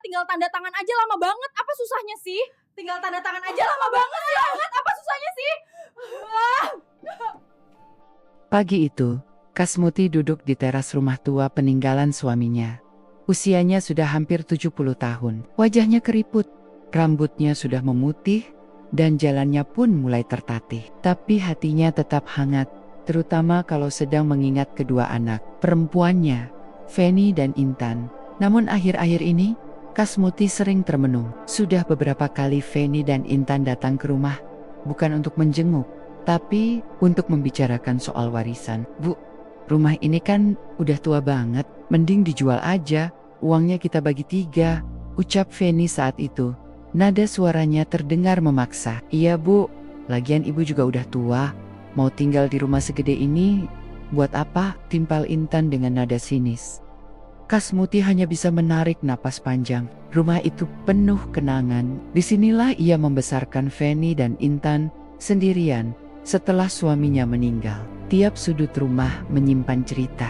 tinggal tanda tangan aja lama banget. Apa susahnya sih? Tinggal tanda tangan aja lama banget. Apa susahnya sih? Wah. Pagi itu, Kasmuti duduk di teras rumah tua peninggalan suaminya. Usianya sudah hampir 70 tahun. Wajahnya keriput, rambutnya sudah memutih, dan jalannya pun mulai tertatih. Tapi hatinya tetap hangat, terutama kalau sedang mengingat kedua anak perempuannya, Feni dan Intan. Namun akhir-akhir ini, Kasmuti sering termenung. Sudah beberapa kali Feni dan Intan datang ke rumah, bukan untuk menjenguk, tapi untuk membicarakan soal warisan. Bu, rumah ini kan udah tua banget, mending dijual aja, uangnya kita bagi 3, ucap Feni saat itu. Nada suaranya terdengar memaksa. Iya bu, lagian ibu juga udah tua, mau tinggal di rumah segede ini, buat apa? Timpal Intan dengan nada sinis. Kasmuti hanya bisa menarik napas panjang. Rumah itu penuh kenangan. Disinilah ia membesarkan Feni dan Intan sendirian setelah suaminya meninggal. Tiap sudut rumah menyimpan cerita.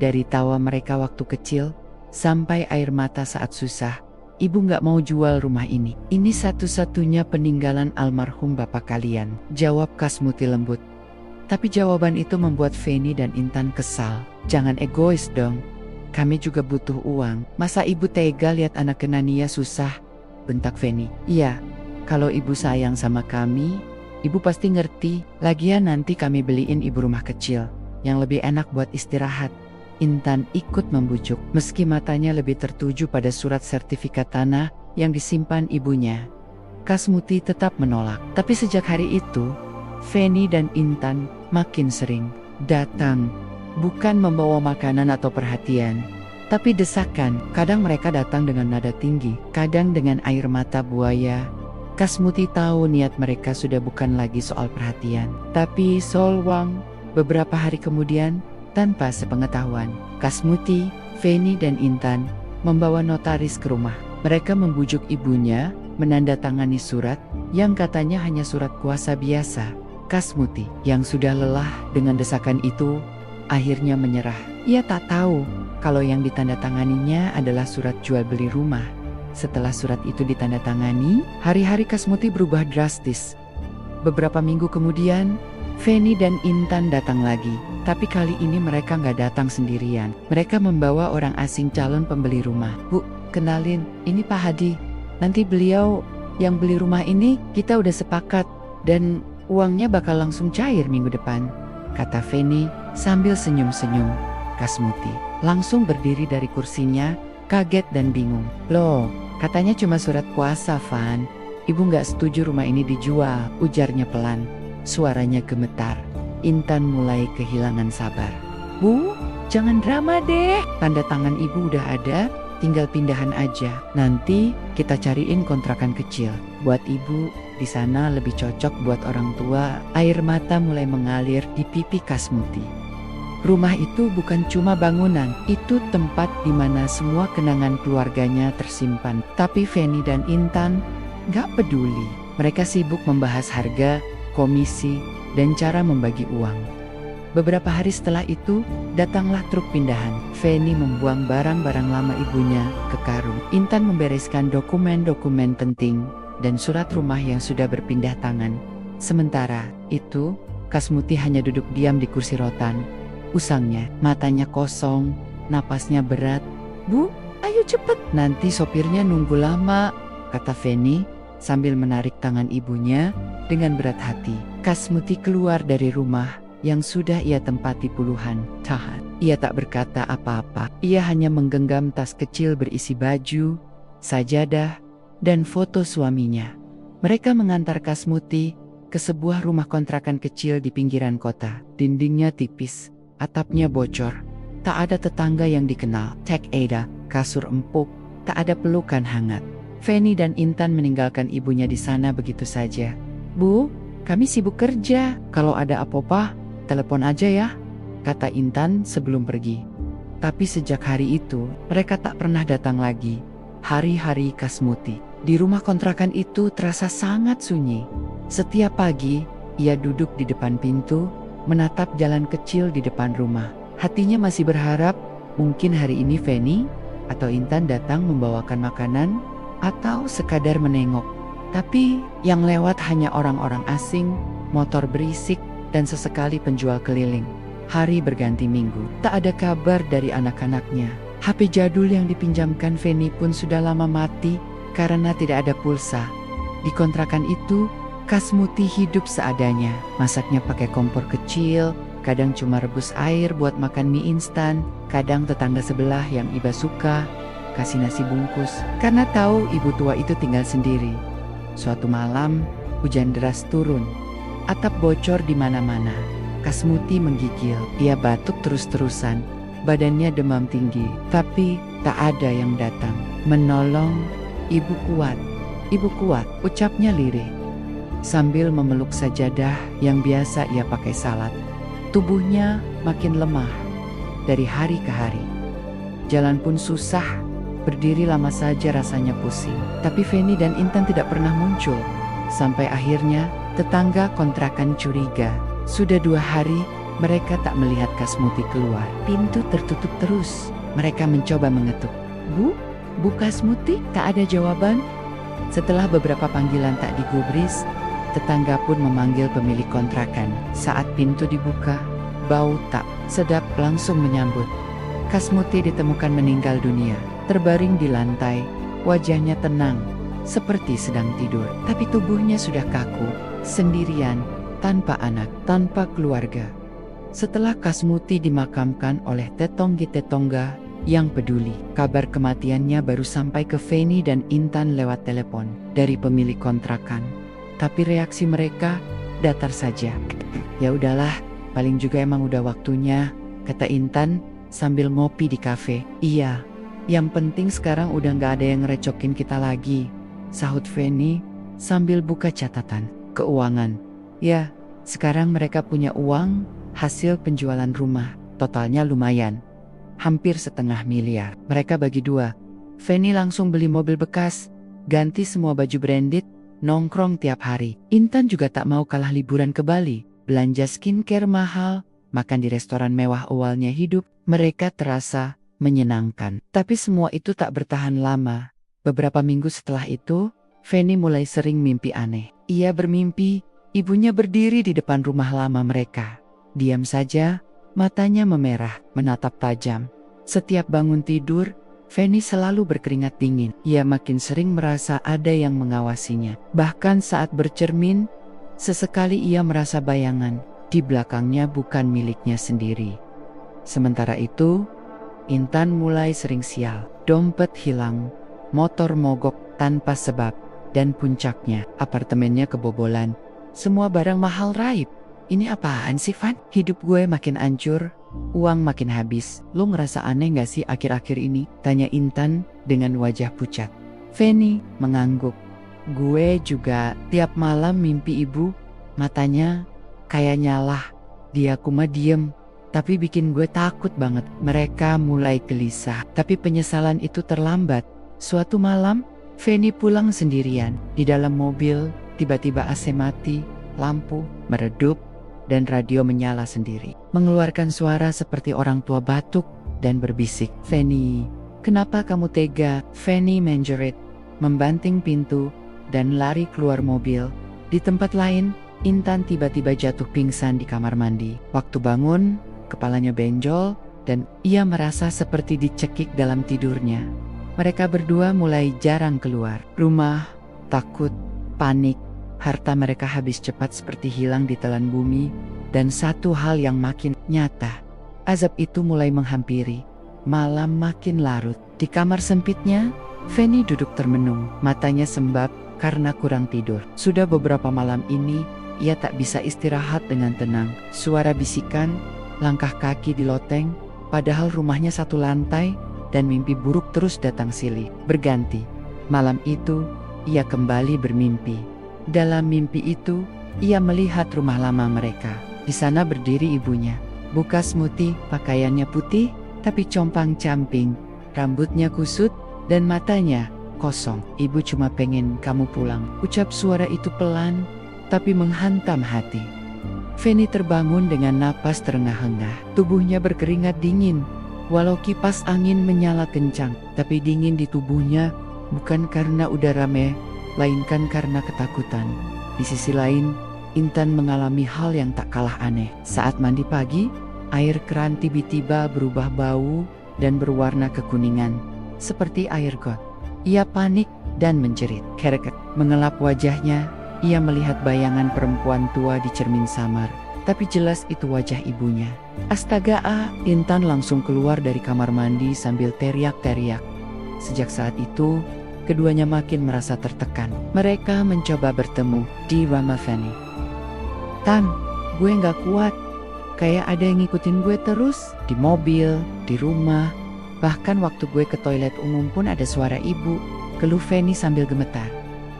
Dari tawa mereka waktu kecil, sampai air mata saat susah. Ibu gak mau jual rumah ini. Ini satu-satunya peninggalan almarhum bapak kalian, jawab Kasmuti lembut. Tapi jawaban itu membuat Feni dan Intan kesal. Jangan egois dong. Kami juga butuh uang. Masa ibu tega lihat anak Kenania susah? Bentak Feni. Iya, kalau ibu sayang sama kami, ibu pasti ngerti. Lagian nanti kami beliin ibu rumah kecil, yang lebih enak buat istirahat. Intan ikut membujuk, meski matanya lebih tertuju pada surat sertifikat tanah yang disimpan ibunya. Kasmuti tetap menolak. Tapi sejak hari itu, Feni dan Intan makin sering datang. Bukan membawa makanan atau perhatian, tapi desakan. Kadang mereka datang dengan nada tinggi, kadang dengan air mata buaya. Kasmuti tahu niat mereka sudah bukan lagi soal perhatian, tapi soal uang. Beberapa hari kemudian, tanpa sepengetahuan, Kasmuti, Feni dan Intan membawa notaris ke rumah. Mereka membujuk ibunya menandatangani surat yang katanya hanya surat kuasa biasa. Kasmuti yang sudah lelah dengan desakan itu akhirnya menyerah. Ia tak tahu kalau yang ditandatanganinya adalah surat jual beli rumah. Setelah surat itu ditandatangani, hari-hari Kasmuti berubah drastis. Beberapa minggu kemudian, Feni dan Intan datang lagi. Tapi kali ini mereka nggak datang sendirian. Mereka membawa orang asing calon pembeli rumah. Bu, kenalin, ini Pak Hadi. Nanti beliau yang beli rumah ini kita udah sepakat. Dan uangnya bakal langsung cair minggu depan, kata Feni sambil senyum-senyum. Kasmuti langsung berdiri dari kursinya, kaget dan bingung. Loh, katanya cuma surat kuasa, Van. Ibu nggak setuju rumah ini dijual, ujarnya pelan. Suaranya gemetar. Intan mulai kehilangan sabar. Bu, jangan drama deh. Tanda tangan ibu udah ada, tinggal pindahan aja. Nanti kita cariin kontrakan kecil buat ibu. Di sana lebih cocok buat orang tua. Air mata mulai mengalir di pipi Kasmuti. Rumah itu bukan cuma bangunan, itu tempat di mana semua kenangan keluarganya tersimpan. Tapi Feni dan Intan gak peduli. Mereka sibuk membahas harga, komisi, dan cara membagi uang. Beberapa hari setelah itu, datanglah truk pindahan. Feni membuang barang-barang lama ibunya ke karung. Intan membereskan dokumen-dokumen penting dan surat rumah yang sudah berpindah tangan. Sementara itu, Kasmuti hanya duduk diam di kursi rotan. Usangnya, matanya kosong, napasnya berat. Bu, ayo cepet, nanti sopirnya nunggu lama, kata Feni sambil menarik tangan ibunya dengan berat hati. Kasmuti keluar dari rumah yang sudah ia tempati puluhan tahun. Ia tak berkata apa-apa. Ia hanya menggenggam tas kecil berisi baju, sajadah, dan foto suaminya. Mereka mengantar Kasmuti ke sebuah rumah kontrakan kecil di pinggiran kota. Dindingnya tipis, atapnya bocor. Tak ada tetangga yang dikenal. Tak ada kasur empuk, tak ada pelukan hangat. Feni dan Intan meninggalkan ibunya di sana begitu saja. Bu, kami sibuk kerja. Kalau ada apa-apa, telepon aja ya, kata Intan sebelum pergi. Tapi sejak hari itu, mereka tak pernah datang lagi. Hari-hari Kasmuti di rumah kontrakan itu terasa sangat sunyi. Setiap pagi, ia duduk di depan pintu, menatap jalan kecil di depan rumah. Hatinya masih berharap, mungkin hari ini Feni atau Intan datang membawakan makanan, atau sekadar menengok. Tapi yang lewat hanya orang-orang asing, motor berisik, dan sesekali penjual keliling. Hari berganti minggu, tak ada kabar dari anak-anaknya. HP jadul yang dipinjamkan Feni pun sudah lama mati karena tidak ada pulsa. Di kontrakan itu, Kasmuti hidup seadanya. Masaknya pakai kompor kecil, kadang cuma rebus air buat makan mie instan, kadang tetangga sebelah yang Iba suka kasih nasi bungkus. Karena tahu ibu tua itu tinggal sendiri. Suatu malam, hujan deras turun. Atap bocor di mana-mana. Kasmuti menggigil. Ia batuk terus-terusan. Badannya demam tinggi. Tapi tak ada yang datang menolong. Ibu kuat, ucapnya lirih. Sambil memeluk sajadah yang biasa ia pakai salat. Tubuhnya makin lemah dari hari ke hari. Jalan pun susah, berdiri lama saja rasanya pusing. Tapi Feni dan Intan tidak pernah muncul. Sampai akhirnya tetangga kontrakan curiga. Sudah 2 hari mereka tak melihat Kasmuti keluar. Pintu tertutup terus. Mereka mencoba mengetuk. Bu Kasmuti? Tak ada jawaban. Setelah beberapa panggilan tak digubris, tetangga pun memanggil pemilik kontrakan. Saat pintu dibuka, bau tak sedap langsung menyambut. Kasmuti ditemukan meninggal dunia, terbaring di lantai, wajahnya tenang, seperti sedang tidur. Tapi tubuhnya sudah kaku, sendirian, tanpa anak, tanpa keluarga. Setelah Kasmuti dimakamkan oleh tetongga yang peduli, kabar kematiannya baru sampai ke Feni dan Intan lewat telepon dari pemilik kontrakan. Tapi reaksi mereka datar saja. Ya udahlah, paling juga emang udah waktunya, kata Intan sambil ngopi di kafe. Iya, yang penting sekarang udah gak ada yang ngerecokin kita lagi, sahut Feni sambil buka catatan keuangan. Ya, sekarang mereka punya uang hasil penjualan rumah, totalnya lumayan. Hampir 1,5 miliar. Mereka bagi 2. Feni langsung beli mobil bekas, ganti semua baju branded, nongkrong tiap hari. Intan juga tak mau kalah liburan ke Bali, belanja skincare mahal, makan di restoran mewah. Awalnya hidup mereka terasa menyenangkan. Tapi semua itu tak bertahan lama. Beberapa minggu setelah itu, Feni mulai sering mimpi aneh. Ia bermimpi, ibunya berdiri di depan rumah lama mereka. Diam saja, matanya memerah, menatap tajam. Setiap bangun tidur, Feni selalu berkeringat dingin. Ia makin sering merasa ada yang mengawasinya. Bahkan saat bercermin, sesekali ia merasa bayangan di belakangnya bukan miliknya sendiri. Sementara itu, Intan mulai sering sial. Dompet hilang, motor mogok tanpa sebab, dan puncaknya, apartemennya kebobolan. Semua barang mahal raib. Ini apaan sih, Van? Hidup gue makin hancur, uang makin habis. Lo ngerasa aneh gak sih akhir-akhir ini? Tanya Intan dengan wajah pucat. Feni mengangguk. Gue juga tiap malam mimpi ibu, matanya kayak nyala. Dia cuma diem, tapi bikin gue takut banget. Mereka mulai gelisah, tapi penyesalan itu terlambat. Suatu malam, Feni pulang sendirian. Di dalam mobil, tiba-tiba AC mati, lampu meredup, dan radio menyala sendiri. Mengeluarkan suara seperti orang tua batuk dan berbisik. Feni, kenapa kamu tega? Feni menjerit, membanting pintu, dan lari keluar mobil. Di tempat lain, Intan tiba-tiba jatuh pingsan di kamar mandi. Waktu bangun, kepalanya benjol, dan ia merasa seperti dicekik dalam tidurnya. Mereka berdua mulai jarang keluar rumah, takut, panik. Harta mereka habis cepat seperti hilang ditelan bumi, dan satu hal yang makin nyata, azab itu mulai menghampiri. Malam makin larut. Di kamar sempitnya, Feni duduk termenung, matanya sembab karena kurang tidur. Sudah beberapa malam ini, ia tak bisa istirahat dengan tenang. Suara bisikan, langkah kaki di loteng, padahal rumahnya 1 lantai, dan mimpi buruk terus datang silih berganti. Malam itu, ia kembali bermimpi. Dalam mimpi itu, ia melihat rumah lama mereka. Di sana berdiri ibunya. Bu Kasmuti, pakaiannya putih, tapi compang-camping. Rambutnya kusut, dan matanya kosong. Ibu cuma pengen kamu pulang. Ucap suara itu pelan, tapi menghantam hati. Feni terbangun dengan napas terengah-engah. Tubuhnya berkeringat dingin. Walau kipas angin menyala kencang, tapi dingin di tubuhnya bukan karena udara melainkan karena ketakutan. Di sisi lain, Intan mengalami hal yang tak kalah aneh. Saat mandi pagi, air keran tiba-tiba berubah bau dan berwarna kekuningan, seperti air got. Ia panik dan menjerit. Kereket mengelap wajahnya, ia melihat bayangan perempuan tua di cermin samar. Tapi jelas itu wajah ibunya. Astaga, Intan langsung keluar dari kamar mandi sambil teriak-teriak. Sejak saat itu, keduanya makin merasa tertekan. Mereka mencoba bertemu di rumah Fanny. Tan, gue gak kuat. Kayak ada yang ngikutin gue terus. Di mobil, di rumah. Bahkan waktu gue ke toilet umum pun ada suara ibu. Keluh Fanny sambil gemetar.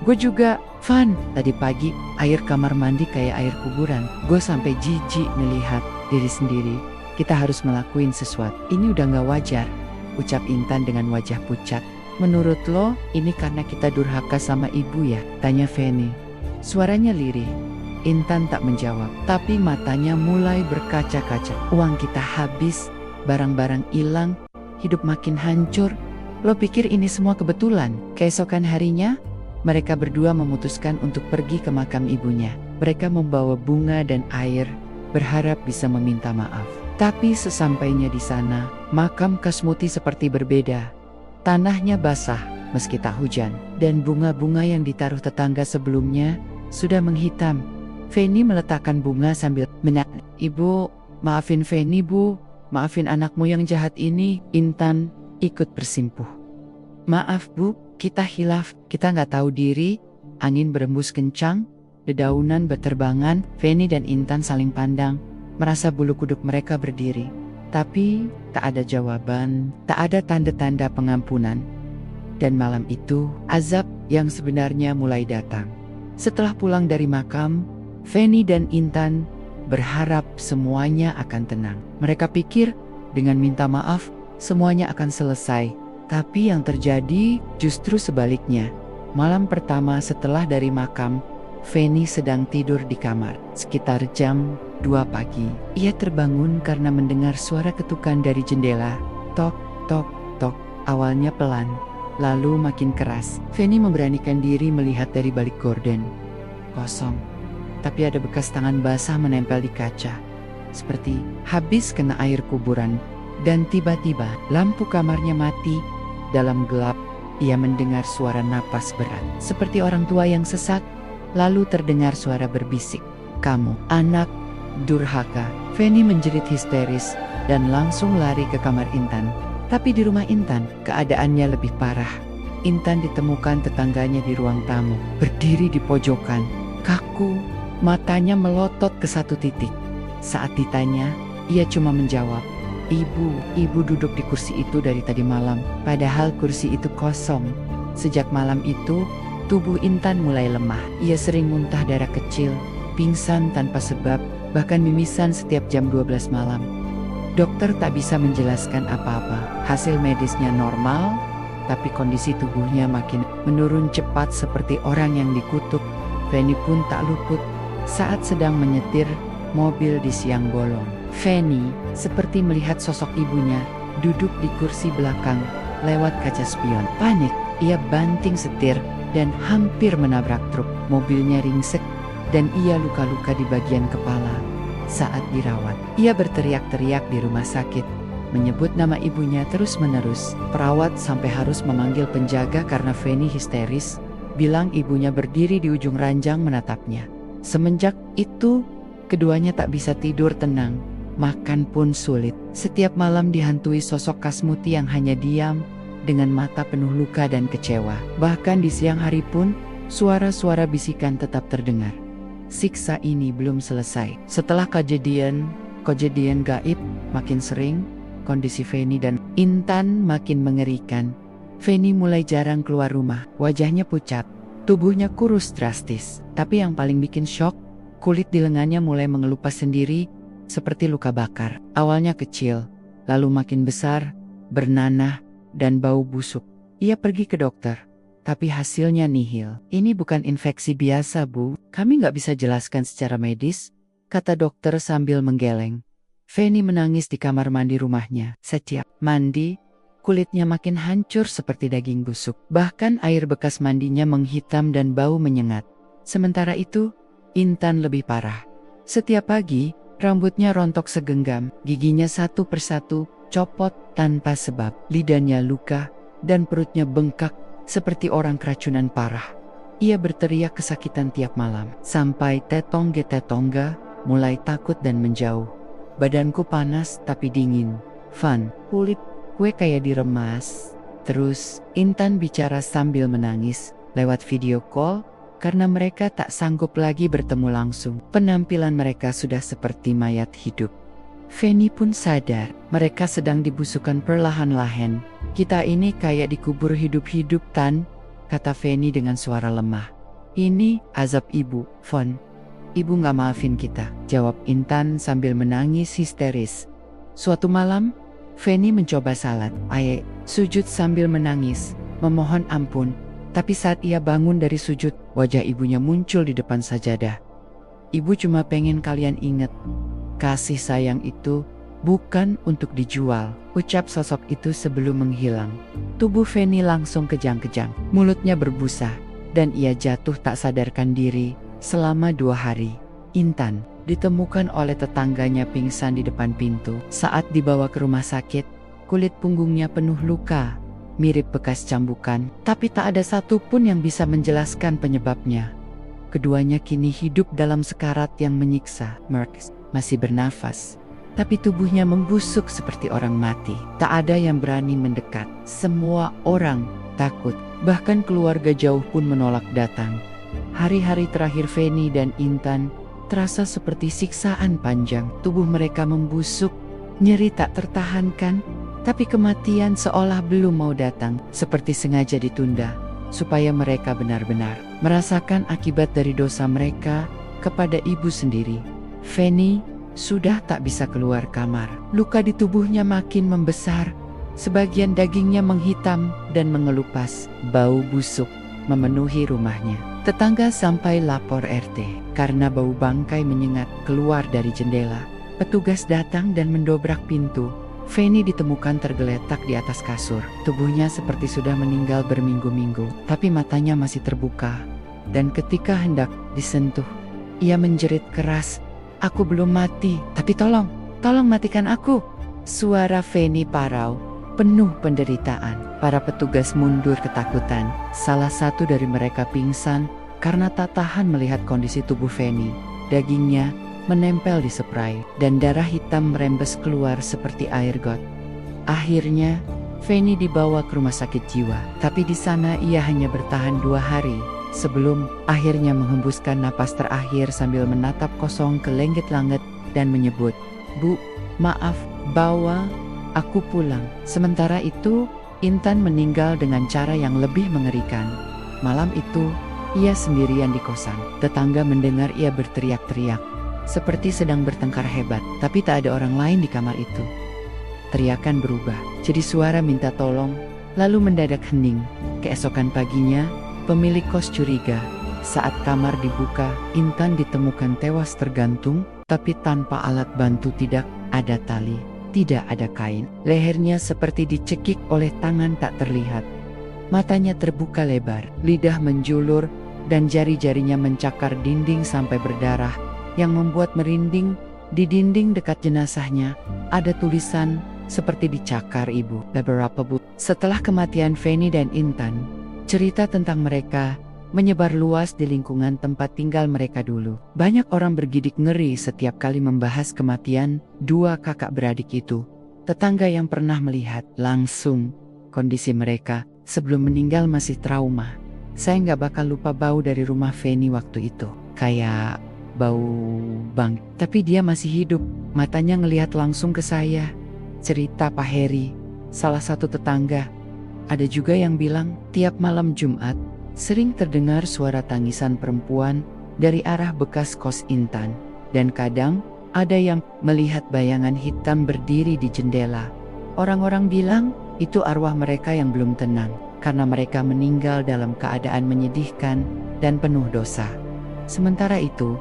Gue juga, Van, tadi pagi air kamar mandi kayak air kuburan. Gue sampai jijik melihat diri sendiri. Kita harus ngelakuin sesuatu. Ini udah gak wajar, ucap Intan dengan wajah pucat. Menurut lo, ini karena kita durhaka sama ibu ya? Tanya Fanny. Suaranya lirih. Intan tak menjawab, tapi matanya mulai berkaca-kaca. Uang kita habis, barang-barang hilang, hidup makin hancur. Lo pikir ini semua kebetulan? Keesokan harinya, mereka berdua memutuskan untuk pergi ke makam ibunya. Mereka membawa bunga dan air, berharap bisa meminta maaf. Tapi sesampainya di sana, makam Kasmuti seperti berbeda. Tanahnya basah meski tak hujan, dan bunga-bunga yang ditaruh tetangga sebelumnya sudah menghitam. Fanny meletakkan bunga sambil menangis. Ibu, maafin Fanny bu, maafin anakmu yang jahat ini. Intan ikut bersimpuh. Maaf bu, kita hilaf, kita nggak tahu diri. Angin berembus kencang, dedaunan berterbangan. Fanny dan Intan saling pandang, merasa bulu kuduk mereka berdiri. Tapi tak ada jawaban, tak ada tanda-tanda pengampunan. Dan malam itu, azab yang sebenarnya mulai datang. Setelah pulang dari makam, Fanny dan Intan berharap semuanya akan tenang. Mereka pikir dengan minta maaf semuanya akan selesai. Tapi yang terjadi justru sebaliknya. Malam pertama setelah dari makam, Fanny sedang tidur di kamar. Sekitar jam 2 pagi, ia terbangun karena mendengar suara ketukan dari jendela. Tok, tok, tok. Awalnya pelan, lalu makin keras. Fanny memberanikan diri melihat dari balik gorden. Kosong. Tapi ada bekas tangan basah menempel di kaca, seperti habis kena air kuburan. Dan tiba-tiba lampu kamarnya mati. Dalam gelap, ia mendengar suara napas berat, seperti orang tua yang sesak. Lalu terdengar suara berbisik, "Kamu, anak durhaka." Fanny menjerit histeris dan langsung lari ke kamar Intan. Tapi di rumah Intan, keadaannya lebih parah. Intan ditemukan tetangganya di ruang tamu, berdiri di pojokan, kaku. Matanya melotot ke satu titik. Saat ditanya, ia cuma menjawab, Ibu duduk di kursi itu dari tadi malam, padahal kursi itu kosong." Sejak malam itu, tubuh Intan mulai lemah. Ia sering muntah darah kecil, pingsan tanpa sebab, bahkan mimisan setiap jam 12 malam. Dokter tak bisa menjelaskan apa-apa. Hasil medisnya normal, tapi kondisi tubuhnya makin menurun cepat seperti orang yang dikutuk. Fanny pun tak luput. Saat sedang menyetir mobil di siang bolong, Fanny seperti melihat sosok ibunya duduk di kursi belakang lewat kaca spion. Panik, ia banting setir dan hampir menabrak truk. Mobilnya ringsek dan ia luka-luka di bagian kepala. Saat dirawat, ia berteriak-teriak di rumah sakit, menyebut nama ibunya terus-menerus. Perawat sampai harus memanggil penjaga karena Fanny histeris, bilang ibunya berdiri di ujung ranjang menatapnya. Semenjak itu, keduanya tak bisa tidur tenang, makan pun sulit. Setiap malam dihantui sosok Kasmuti yang hanya diam, dengan mata penuh luka dan kecewa. Bahkan di siang hari pun, suara-suara bisikan tetap terdengar. Siksa ini belum selesai. Setelah kejadian gaib makin sering, kondisi Fanny dan Intan makin mengerikan. Fanny mulai jarang keluar rumah, wajahnya pucat, tubuhnya kurus drastis. Tapi yang paling bikin syok, kulit di lengannya mulai mengelupas sendiri, seperti luka bakar. Awalnya kecil, lalu makin besar, bernanah, dan bau busuk. Ia pergi ke dokter, tapi hasilnya nihil. "Ini bukan infeksi biasa, Bu. Kami nggak bisa jelaskan secara medis," kata dokter sambil menggeleng. Feni menangis di kamar mandi rumahnya. Setiap mandi, kulitnya makin hancur seperti daging busuk. Bahkan air bekas mandinya menghitam dan bau menyengat. Sementara itu, Intan lebih parah. Setiap pagi, rambutnya rontok segenggam, giginya satu persatu copot tanpa sebab, lidahnya luka, dan perutnya bengkak seperti orang keracunan parah. Ia berteriak kesakitan tiap malam, sampai tetongga mulai takut dan menjauh. Badanku panas tapi dingin. Van, kulit gue kayak diremas. Terus, Intan bicara sambil menangis lewat video call karena mereka tak sanggup lagi bertemu langsung. Penampilan mereka sudah seperti mayat hidup. Feni pun sadar mereka sedang dibusukkan perlahan-lahan. Kita ini kayak dikubur hidup-hidup, Tan, kata Feni dengan suara lemah. Ini azab ibu, Von. Ibu gak maafin kita, jawab Intan sambil menangis histeris. Suatu malam, Feni mencoba salat, sujud sambil menangis, memohon ampun. Tapi saat ia bangun dari sujud, wajah ibunya muncul di depan sajadah. Ibu cuma pengen kalian ingat, kasih sayang itu bukan untuk dijual, ucap sosok itu sebelum menghilang. Tubuh Feni langsung kejang-kejang, mulutnya berbusa, dan ia jatuh tak sadarkan diri selama 2 hari. Intan ditemukan oleh tetangganya pingsan di depan pintu. Saat dibawa ke rumah sakit, kulit punggungnya penuh luka, mirip bekas cambukan, tapi tak ada satupun yang bisa menjelaskan penyebabnya. Keduanya kini hidup dalam sekarat yang menyiksa. Merks masih bernafas, tapi tubuhnya membusuk seperti orang mati. Tak ada yang berani mendekat. Semua orang takut, bahkan keluarga jauh pun menolak datang. Hari-hari terakhir Feni dan Intan terasa seperti siksaan panjang. Tubuh mereka membusuk, nyeri tak tertahankan, tapi kematian seolah belum mau datang, seperti sengaja ditunda, supaya mereka benar-benar merasakan akibat dari dosa mereka kepada ibu sendiri. Feni sudah tak bisa keluar kamar. Luka di tubuhnya makin membesar, sebagian dagingnya menghitam dan mengelupas. Bau busuk memenuhi rumahnya. Tetangga sampai lapor RT, karena bau bangkai menyengat keluar dari jendela. Petugas datang dan mendobrak pintu. Feni ditemukan tergeletak di atas kasur. Tubuhnya seperti sudah meninggal berminggu-minggu, tapi matanya masih terbuka. Dan ketika hendak disentuh, ia menjerit keras, "Aku belum mati, tapi tolong matikan aku." Suara Feni parau, penuh penderitaan. Para petugas mundur ketakutan. Salah satu dari mereka pingsan karena tak tahan melihat kondisi tubuh Feni. Dagingnya menempel di spray, dan darah hitam merembes keluar seperti air got. Akhirnya, Feni dibawa ke rumah sakit jiwa, tapi di sana ia hanya bertahan 2 hari, sebelum akhirnya menghembuskan napas terakhir sambil menatap kosong ke langit dan menyebut, "Bu, maaf, bawa aku pulang." Sementara itu, Intan meninggal dengan cara yang lebih mengerikan. Malam itu, ia sendirian di kosan. Tetangga mendengar ia berteriak-teriak, seperti sedang bertengkar hebat, tapi tak ada orang lain di kamar itu. Teriakan berubah jadi suara minta tolong, lalu mendadak hening. Keesokan paginya, pemilik kos curiga. Saat kamar dibuka, Intan ditemukan tewas tergantung, tapi tanpa alat bantu. Tidak ada tali, tidak ada kain. Lehernya seperti dicekik oleh tangan tak terlihat. Matanya terbuka lebar, lidah menjulur, dan jari-jarinya mencakar dinding sampai berdarah, yang membuat merinding. Di dinding dekat jenazahnya ada tulisan seperti dicakar ibu. Beberapa bulan setelah kematian Feni dan Intan, cerita tentang mereka menyebar luas di lingkungan tempat tinggal mereka dulu. Banyak orang bergidik ngeri setiap kali membahas kematian 2 kakak beradik itu. Tetangga yang pernah melihat langsung kondisi mereka sebelum meninggal masih trauma. Saya nggak bakal lupa bau dari rumah Feni waktu itu. Kayak bau bang, tapi dia masih hidup. Matanya ngelihat langsung ke saya, cerita Pak Heri, salah satu tetangga. Ada juga yang bilang, tiap malam Jumat, sering terdengar suara tangisan perempuan dari arah bekas kos Intan. Dan kadang, ada yang melihat bayangan hitam berdiri di jendela. Orang-orang bilang, itu arwah mereka yang belum tenang, karena mereka meninggal dalam keadaan menyedihkan dan penuh dosa. Sementara itu,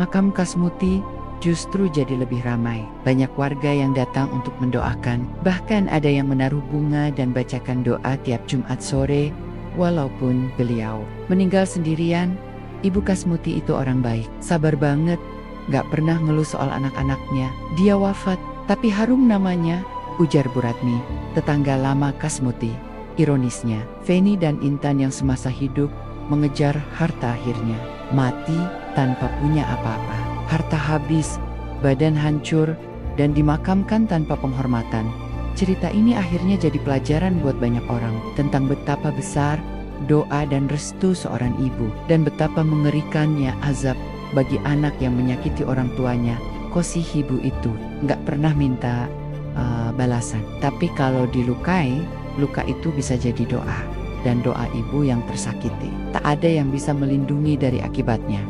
makam Kasmuti justru jadi lebih ramai. Banyak warga yang datang untuk mendoakan, bahkan ada yang menaruh bunga dan bacakan doa tiap Jumat sore. Walaupun beliau meninggal sendirian, Ibu Kasmuti itu orang baik, sabar banget, gak pernah ngeluh soal anak-anaknya. Dia wafat, tapi harum namanya, ujar Bu Ratmi, tetangga lama Kasmuti. Ironisnya, Feni dan Intan yang semasa hidup mengejar harta akhirnya mati tanpa punya apa-apa. Harta habis, badan hancur, dan dimakamkan tanpa penghormatan. Cerita ini akhirnya jadi pelajaran buat banyak orang tentang betapa besar doa dan restu seorang ibu, dan betapa mengerikannya azab bagi anak yang menyakiti orang tuanya. Kosi ibu itu nggak pernah minta balasan, tapi kalau dilukai, luka itu bisa jadi doa, dan doa ibu yang tersakiti tak ada yang bisa melindungi dari akibatnya.